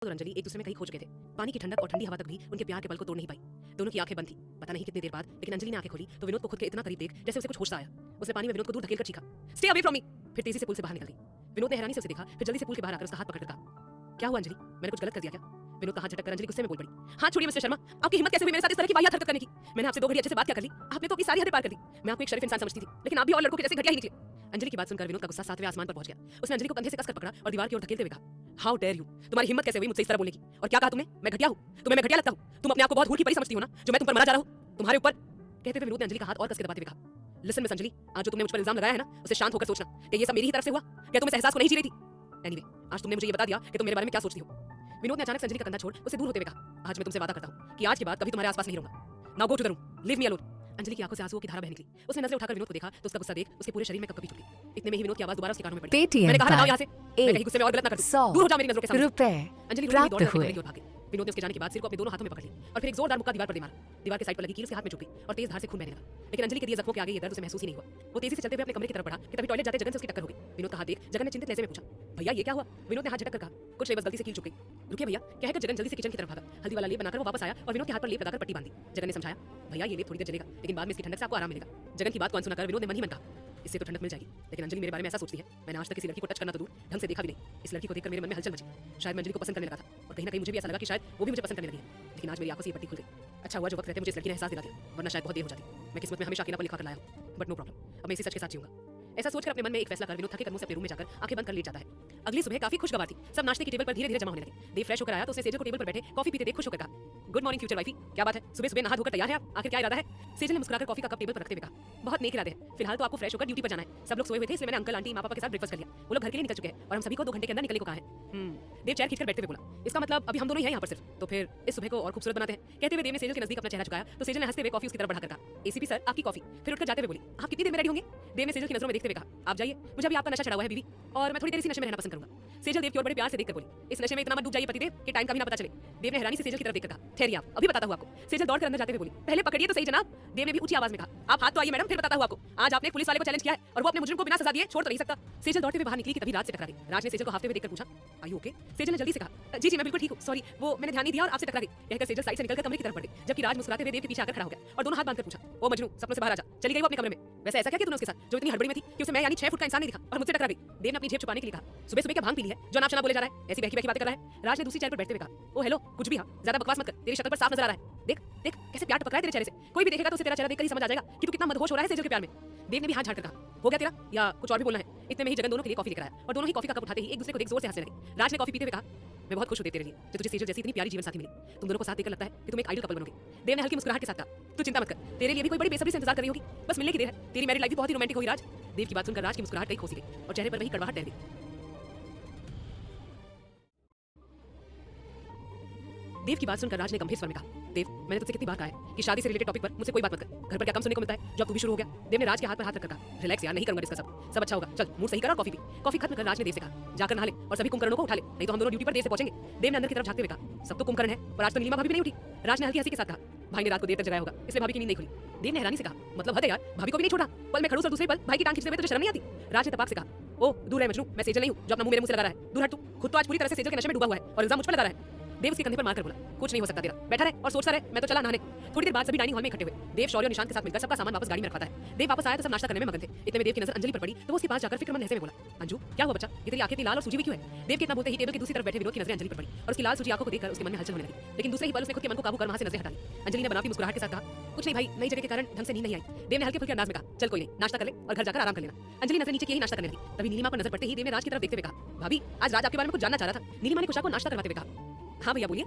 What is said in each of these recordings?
और अंजलि एक दूसरे में कहीं खो चुके थे। पानी की ठंडक और ठंडी हवा तक भी उनके प्यार के पल को तोड़ नहीं पाई। दोनों की आंखें बंद थी। पता नहीं कितनी देर बाद लेकिन अंजलि ने आंखें खोली तो विनोद को खुद के इतना करीब देख जैसे उसे कुछ होश सा आया। उसने पानी में विनोद को दूर धकेलकर चीखा, स्टे अवे फ्रॉम मी। फिर तेजी से पुल से बाहर निकल गई। विनोद ने हैरानी से उसे देखा, फिर जल्दी से पुल के बाहर आकर उसका हाथ पकड़कर कहा, क्या हुआ अंजलि, मैंने कुछ गलत कर दिया क्या? विनोद का हाथ झटक कर अंजलि गुस्से में बोल पड़ी, हाथ छोड़िए मिस्टर शर्मा, आपकी हिम्मत कैसे हुई मेरे साथ इस तरह की वाहियात हरकत करने की? मैंने आपसे 2 घड़ी अच्छे से बात क्या कर ली, आपने तो अपनी सारी हदें पार कर दी। मैं आपको एक शरीफ इंसान समझती थी, लेकिन आप भी और लड़कों के जैसे घटिया ही निकले। अंजलि की बात सुनकर विनोद का गुस्सा 7वें आसमान पर पहुंच गया। उसने अंजलि को कंधे से कसकर पकड़ा और दीवार की ओर धकेलते हुए कहा, हाउ डेयर यू, तुम्हारी हिम्मत कैसे हुई मुझसे इस तरह बोलने की? और क्या कहा तुमने? मैं घटिया हूं? तुम्हें मैं घटिया लगता हूं? तुम अपने आप को बहुत हूर की परी समझती हो ना, जो मैं तुम पर मरा जा रहा हूं तुम्हारे ऊपर। कहते हुए विनोद ने अंजलि का हाथ और कस के दबाते हुए कहा, लिसन मिस अंजलि, आज जो तुमने मुझ पर इल्जाम लगाया है ना, उसे शांत होकर सोचना कि ये सब मेरी ही तरफ से हुआ। क्या तुम इस एहसास को नहीं जी रही थी? एनीवे, आज तुमने मुझे ये बता दिया कि तुम मेरे बारे में क्या सोचती हो। विनोद ने अचानक अंजलि का कंधा छोड़ उसे दूर होते हुए कहा, आज मैं तुमसे वादा करता हूं कि आज के बाद कभी तुम्हारे आसपास नहीं रहूंगा। Now go to the room, leave me alone. Anjali की आंखों से आंसुओं की धारा बह निकली। उसने नजरें उठाकर विनोद को देखा तो उसका गुस्सा देख उसके पूरे शरीर में कपकपी छूट गई। इतने में ही विनोद की आवाज दोबारा उसके कानों में पड़ी, मैंने कहा ना, आओ यहां से, मैं कहीं गुस्से में और गलत ना कर दूं, दूर हो जाओ मेरी नजरों के सामने। अंजलि दौड़ कर भाग गई। विनोद ने उसके जाने के बाद सिर को अपने दोनों हाथों में पकड़ ली और फिर एक जोरदार मुक्का दीवार पर दे मारा। दीवार के साइड पर लगी कील उसके हाथ में चुभ गई और तेज धार से खून बहने लगा। लेकिन अंजलि के दिए जख्मों के आगे ये दर्द उसे महसूस ही नहीं हुआ। वो तेजी से चलते हुए अपने कमरे की तरफ बढ़ा कि तभी टॉयलेट जाते जगन से उसकी टक्कर हो गई। विनोद का हाथ देख जगन ने चिंतित लहजे में पूछा, भैया ये क्या हुआ? विनोद ने हाथ झटक कर कहा, कुछ नहीं, बस गलती से कील चुभ गई। रुकिए भैया, कहकर जगन जल्दी से किचन की तरफ भागा। हल्दी वाला लेप बनाकर वो वापस आया और विनोद के हाथ पर लेप लगाकर पट्टी बांधी। जगन ने समझाया, भैया ये लेप थोड़ी देर चलेगा, लेकिन बाद में इसकी ठंडक से आपको आराम मिलेगा। जगन की बात को अनसुना कर विनोद ने मन ही मन कहा, इससे तो ठंडक मिल जाएगी, लेकिन अंजलि मेरे बारे में ऐसा सोचती है, मैंने आज तक किसी लड़की को टच करना तो दूर ढंग से देखा भी नहीं। इस लड़की को देखकर मेरे मन में हलचल मची। शायद मैं अंजलि को पसंद करने लगा था और कहीं ना कहीं मुझे भी ऐसा लगा कि शायद वो भी मुझे पसंद करने लगी है। लेकिन आज मेरी आंखों से ये पट्टी खुल गई। अच्छा हुआ जो वक्त रहते मुझे इस लड़की ने एहसास दिला दिया, वरना शायद बहुत देर हो जाती। मैं किस्मत में हमेशा अकेलापन लिखा कर लाया हूं, बट नो प्रॉब्लम, अब मैं इसी सच के साथ जीऊंगा। ऐसा सोचकर अपने मन में एक फैसला कर विनोद थके कदमों से अपने रूम में जाकर आंखें बंद कर लेट जाता है। अगली सुबह काफी खुशगवार थी। सब नाश्ते की टेबल पर धीरे-धीरे जमा होने लगे। देव फ्रेश होकर आया तो उसने सेजल को टेबल पर बैठे कॉफी पीते देख खुश होकर कहा, गुड मॉर्निंग फ्यूचर वाइफी, क्या बात है, सुबह-सुबह नहा धोकर तैयार है आप? आखिर क्या इरादा है? सेजल ने मुस्कुराकर कॉफी का कप टेबल पर रखते हुए कहा, बहुत नेक इरादे हैं, फिलहाल तो आपको फ्रेश होकर ड्यूटी पर जाना है। सब लोग सोए हुए थे इसलिए मैंने अंकल आंटी माँ पापा के साथ ब्रेकफास्ट कर लिया। वो लोग घर के लिए निकल चुके हैं और हम सभी को 2 घंटे के अंदर निकलने को कहा है। देव चेयर खींचकर बैठते हुए बोला, इसका मतलब अभी हम दोनों ही हैं यहाँ पर सिर्फ, तो फिर इस सुबह को और खूबसूरत बनाते हैं। कहते हुए देव ने सेजल के नजदीक अपना चेहरा झुकाया तो सेजल ने हंसते हुए कॉफी उसकी तरफ बढ़ाकर कहा, एसीपी सर आपकी कॉफी। फिर उठकर जाते हुए बोली, आप कितनी देर में रेडी होंगे? देव ने सेजल की नजरों में देखते हुए कहा, आप जाइए, मुझे अभी आपका नशा चढ़ा हुआ है बीवी, और मैं थोड़ी देर इसी नशे में रहना पसंद करूंगा। सेजल देव की ओर बड़े प्यार से देखकर बोली, इस नशे में इतना मत डूब जाइए पतिदेव कि टाइम का भी ना पता चले। देव ने हैरानी से सेजल की तरफ देखकर कहा, ठहरिए आप, अभी बताता हूं आपको। सेजल दौड़कर अंदर जाते हुए बोली, पहले पकड़िए तो सही जनाब। देव ने भी ऊंची आवाज में कहा, आप हाथ तो आइए मैडम, फिर बताता हूं आपको। आज आपने पुलिस वाले को चैलेंज किया है और वो अपने मुजरिम को बिना सजा दिए छोड़ तो नहीं सकता। सेजल दौड़ते हुए बाहर निकली कि तभी राज से टकरा गई। राज ने सेजल को हाफते हुए देखकर पूछा, आर यू ओके? सेजल ने जल्दी से कहा, जी जी मैं बिल्कुल ठीक हूं, सॉरी वो मैंने ध्यान नहीं दिया और आपसे टकरा गई। कहकर सेजल साइड से निकलकर कमरे की तरफ बढ़ गई, जबकि राज मुस्कुराते हुए देव के पीछे आकर खड़ा हो गया और दोनों हाथ बांधकर पूछा, ओ मजनू सपनों से बाहर आ जा। चली गई वो अपने कमरे में। वैसे ऐसा क्या किया तूने उसके साथ जो इतनी हड़बड़ी में थी कि उसे मैं यानी 6 फुट का इंसान नहीं दिखा और मुझसे टकरा गई? देव ने अपनी जेब छुपाने के लिए कहा, सुबह सुबह क्या भांग पी ली है जो नाप शना बोले जा रहा है? ऐसी बहकी बहकी बातें कर रहा है। राज ने दूसरी चेयर पर बैठते हुए कहा, ओ हेलो, कुछ भी हाँ, ज्यादा बकवास मत कर, तेरी शक्ल पर साफ नजर आ रहा है। देख देख कैसे प्यार टपक रहा है तेरे चेहरे से, कोई भी देखेगा तो उसे तेरा चेहरा देखकर ही समझ आ जाएगा कि तू कितना मदहोश हो रहा है सेजल के प्यार में। देव ने भी हाथ झाड़कर कहा, हो गया तेरा या कुछ और भी बोलना है? इतने में ही जगन दोनों के लिए कॉफी लेकर आया और दोनों ही कॉफी का कप उठाते ही एक दूसरे को देख जोर से हंसने लगे। राज ने कॉफी पीते हुए कहा, मैं बहुत खुश हूं तेरे लिए जो तुझे सेजल जैसी इतनी प्यारी जीवन साथी मिली। तुम दोनों को साथ देकर लगता है कि तुम एक आइडियल कपल बनोगे। देव ने हल्की मुस्कुराहट के साथ कहा, तू चिंता मत कर, तेरे लिए भी कोई बड़ी बेसब्री से इंतजार कर रही होगी, बस मिलने की देर है। तेरी मैरिड लाइफ भी बहुत ही रोमांटिक होगी राज। देव की बात सुनकर राज की मुस्कुराहट कहीं खोसी गई और चेहरे पर वही कड़वाहट ठहर गई। देव की बात सुनकर राज ने गंभीर स्वर में कहा, देव मैंने तुझसे कितनी बार कहा है कि शादी से रिलेटेड टॉपिक पर मुझसे कोई बात मत कर। घर पर क्या कम सुनने को मिलता है जब तू भी शुरू हो गया? देव ने राज के हाथ पर हाथ रखकर कहा, रिलैक्स यार, नहीं करूंगा डिस्कस, सब अच्छा होगा, चल मूड सही कर और कॉफी पी। कॉफी खत्म कर राज ने देव से कहा, जाकर नहा ले और सभी कुंभकर्णों को उठा ले, नहीं तो हम दोनों ड्यूटी पर देर से पहुंचेंगे। देव ने अंदर की तरफ झांकते हुए कहा, सब तो कुंभकर्ण है पर आज तो नीलिमा भाभी भी नहीं उठी। राज ने हल्की हंसी के साथ कहा, भाई ने रात को देर तक जगाया होगा इसलिए भाभी की नींद नहीं खुली। देव ने हैरानी से कहा, मतलब हद है यार, भाभी को भी नहीं छोड़ा, पल में खड़ूस और दूसरे पल भाई की टांग खींचते हुए तुझे शर्म नहीं आती? राज ने तपाक से कहा, ओ दूर है मजनू, मैं सेजल नहीं हूं जो अपना मुंह मेरे मुंह से लगा रहा है, दूर हट तू, खुद तो आज पूरी तरह से सेजल के नशे में डूबा हुआ है और इल्जाम मुझ पर लगा रहा है। देव उसके कंधे पर मारकर बोला, कुछ नहीं हो सकता तेरा, बैठा रहे और सोचता रहे, मैं तो चला नहाने। थोड़ी देर बाद सभी डाइनिंग हॉल में इकट्ठे हुए। देव शौर्य और निशांत के साथ मिलकर सबका सामान वापस गाड़ी में रखवाता है। देव वापस आया तो सब नाश्ता करने में मगन थे। इतने में देव की नजर अंजलि पर पड़ी तो वो उसके पास जाकर फिक्रमंद लहजे में बोला, अंजू क्या हुआ बच्चा, ये तेरी आंखें इतनी लाल और सूजी हुई क्यों है? देव के इतना बोलते ही टेबल की दूसरी तरफ बैठे विनोद की नजरें अंजलि पर पड़ी और उसकी लाल सूजी आंखों को देखकर उसके मन में हलचल होने लगी। लेकिन दूसरे ही पल उसने खुद के मन को काबू कर वहां से नजरें हटा ली। अंजलि ने बनावटी मुस्कुराहट के साथ कहा, कुछ नहीं भाई, नई जगह के कारण ढंग से नींद नहीं आई। देव ने हल्के फुल्के अंदाज में कहा, चल कोई नहीं, नाश्ता कर ले और घर जाकर आराम कर लेना। अंजलि नजर नीचे किए ही नाश्ता करने लगी। तभी नीलिमा पर नजर पड़ते ही देव ने राज की तरफ देखते हुए कहा, भाभी आज राज आपके बारे में कुछ जानना चाह रहा था। नीलिमा ने कुशा को नाश्ता करवाते हुए कहा, हाँ भैया बोलिए।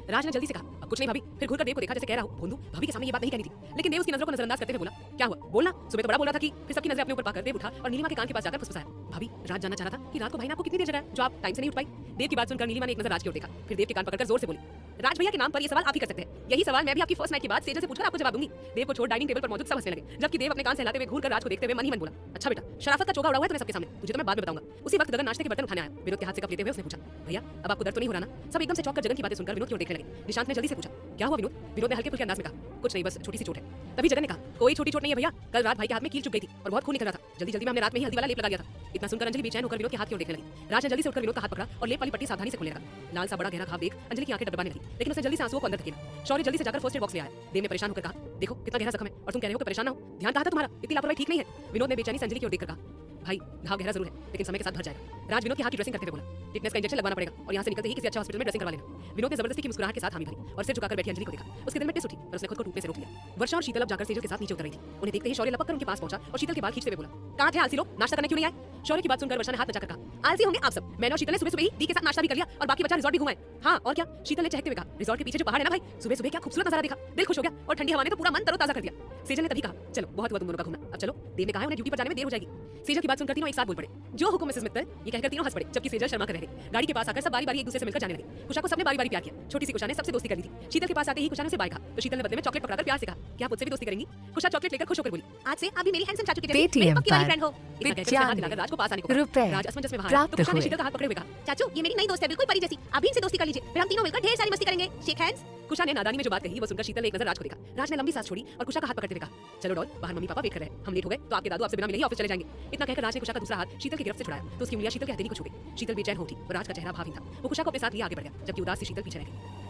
राज ने जल्दी से कहा, अब कुछ नहीं भाभी। फिर घुरकर देव को देखा जैसे कह रहा हूं, भोंदू भाभी के सामने ये बात नहीं कहनी थी। लेकिन देव उसकी नजरों को नजरअंदाज करते हुए बोला, क्या हुआ बोलना, सुबह तो बड़ा बोल रहा था कि। फिर सबकी नजरें अपने ऊपर पाकर देव उठा और नीलिमा के कान के पास जाकर फुसफुसाया, भाभी राज जानना चाह रहा था कि रात को भाई ने आपको कितनी देर जगाया जो आप टाइम से नहीं उठ पाई। देव की बात सुनकर नीलिमा ने एक नजर राज की ओर देखा, फिर देव के कान पकड़कर जोर से बोली, राज भैया के नाम पर ये सवाल आप ही कर सकते हैं। यही सवाल मैं भी आपकी फर्स्ट नाइट के बाद सेजल से पूछकर आपको जवाब दूंगी। देव को छोड़ डाइनिंग टेबल पर मौजूद सब हंसने लगे, जबकि देव अपने कान से हिलाते हुए घूरकर राज को देखते हुए मन ही मन बोला, अच्छा बेटा शराफत का चोगा उड़ा हुआ है तूने सबके सामने, तुझे तो मैं बाद में बताऊंगा। उसी वक्त गगन नाश्ते के बर्तन उठाने आया। विनोद के हाथ से कप लेते हुए उसने पूछा, भैया अब आपको दर्द तो नहीं हो रहा ना? सब एकदम से चौंक कर जगन की बातें सुनकर विनोद की ओर देखने लगे। निशांत ने जल्दी से पूछा, क्या हुआ विनोद? विनोद ने हल्के फुल्के अंदाज में कहा, कुछ नहीं बस छोटी सी चोट है। तभी जगन ने कहा, कोई छोटी चोट नहीं है भैया, कल रात भाई के हाथ में कील चुभ गई थी और बहुत खून निकल रहा था। जल्दी जल्दी में हमने रात में ही हल्दी वाला लेप लगा दिया था। इतना सुनकर अंजलि बेचैन होकर विनोद के हाथ की ओर देखने लगी। राज ने जल्दी से उठकर विनोद का हाथ पकड़ा और लेप वाली पट्टी सावधानी से खोलने लगा। लाल सा बड़ा गहरा घाव देख अंजलि की आंखें डबडबाने लगी, लेकिन उसने जल्दी से आंसुओं को अंदर धकेला। शौर्य जल्दी से जाकर फर्स्ट एड बॉक्स ले आया। देव ने परेशान होकर कहा, देखो कितना गहरा जख्म है और तुम कह रहे हो कि परेशान ना हो। ध्यान कहा था तुम्हारा, इतनी लापरवाही ठीक नहीं है। विनोद ने बेचैनी से अंजलि की ओर देखकर कहा, भाई घाव गहरा जरूर है लेकिन समय के साथ भर जाएगा। राज विनोद के हाथ की ड्रेसिंग करते हुए बोला, टिटनेस का इंजेक्शन लगवाना पड़ेगा और यहाँ से निकलते ही किसी अच्छा हॉस्पिटल में ड्रेसिंग करवा लेना। विनोद ने जबरदस्ती की मुस्कुराहट के साथ हामी भरी और सिर झुकाकर बैठी अंजलि को देखा। उसके दिल में टिस उठी पर उसने खुद को टूटने से रोक लिया। वर्षा और शीतल अब जाकर सेजल के साथ नीचे उतर रही थी। उन्हें देखते ही शौर्य लपक कर उनके पास पहुंचा और शीतल के बाल खींचते हुए बोला, कहाँ थे आलसी लोग, नाश्ता करने क्यों नहीं आए? शौर्य की बात सुनकर वर्षा ने हाथ नचाकर कहा, आलसी होंगे आप सब। मैंने और शीतल ने सुबह सुबह ही दी के साथ नाश्ता भी कर लिया और बाकी बचा रिजॉर्ट भी घुमाए। हाँ और क्या, शीतल ने चहकते हुए कहा, रिजॉर्ट के पीछे जो पहाड़ है ना भाई, सुबह सुबह क्या खूबसूरत नजारा देखा, दिल खुश हो गया और ठंडी हवा ने तो पूरा मन तरोताजा कर दिया। सेजल ने तभी कहा, चलो बहुत हुआ तुम दोनों का घूमना, अब चलो। देव ने कहा उन्हें ड्यूटी पर जाने में देर हो जाएगी। सेजल की बात सुनकर तीनों एक साथ बोल पड़े, जो हुकुम मिसेस मित्तल, ये कहकर तीनों हंस पड़े, जबकि सेजल शर्मा कर रहे थे। गाड़ी के पास आकर सब बारी बारी एक दूसरे से मिलकर जाने लगे। कुशा को सबने बारी बारी प्यार किया। छोटी सी कुशा ने सबसे दोस्ती कर ली थी। शीतल के पास आते ही कुशा ने उसे बाय कहा तो शीतल ने बदले में चॉकलेट पकड़ाकर प्यार से कहा, क्या आप मुझसे भी दोस्ती करेंगी? कुशा चॉकलेट लेकर खुश होकर बोली, आज से आप भी मेरी हैंडसम चाचू के जैसी मेरी पक्की वाली फ्रेंड हो। इतना कहकर उसने हाथ हिलाकर राज को पास आने को कहा। राज असमंजस में बाहर तो कुशा ने शीतल का हाथ पकड़े हुए कहा, चाचू ये मेरी नई दोस्त है, बिल्कुल परी जैसी, अभी इनसे दोस्ती कर लीजिए, फिर हम तीनों मिलकर ढेर सारी मस्ती करेंगे। Shake hands. कुशा ने नादानी में जो बात कही वो सुनकर शीतल ने एक नजर राज को देखा। राज ने लंबी सांस छोड़ी और कुशा का हाथ पकड़ते हुए कहा, चलो डॉल, बाहर मम्मी पापा वेट कर रहे हैं, हम लेट हो गए तो आपके दादू आपसे बिना मिले ही ऑफिस चले जाएंगे। इतना कहकर राज ने कुशा का दूसरा हाथ शीतल की गिरफ्त से छुड़ाया तो उसकी उंगलियां शीतल की हथेली को छू गई। शीतल बेचैन हो उठी और राज का चेहरा भावहीन था। वो कुशा को अपने साथ लिए आगे बढ़ गया जबकि उदास सी शीतल पीछे रह गई।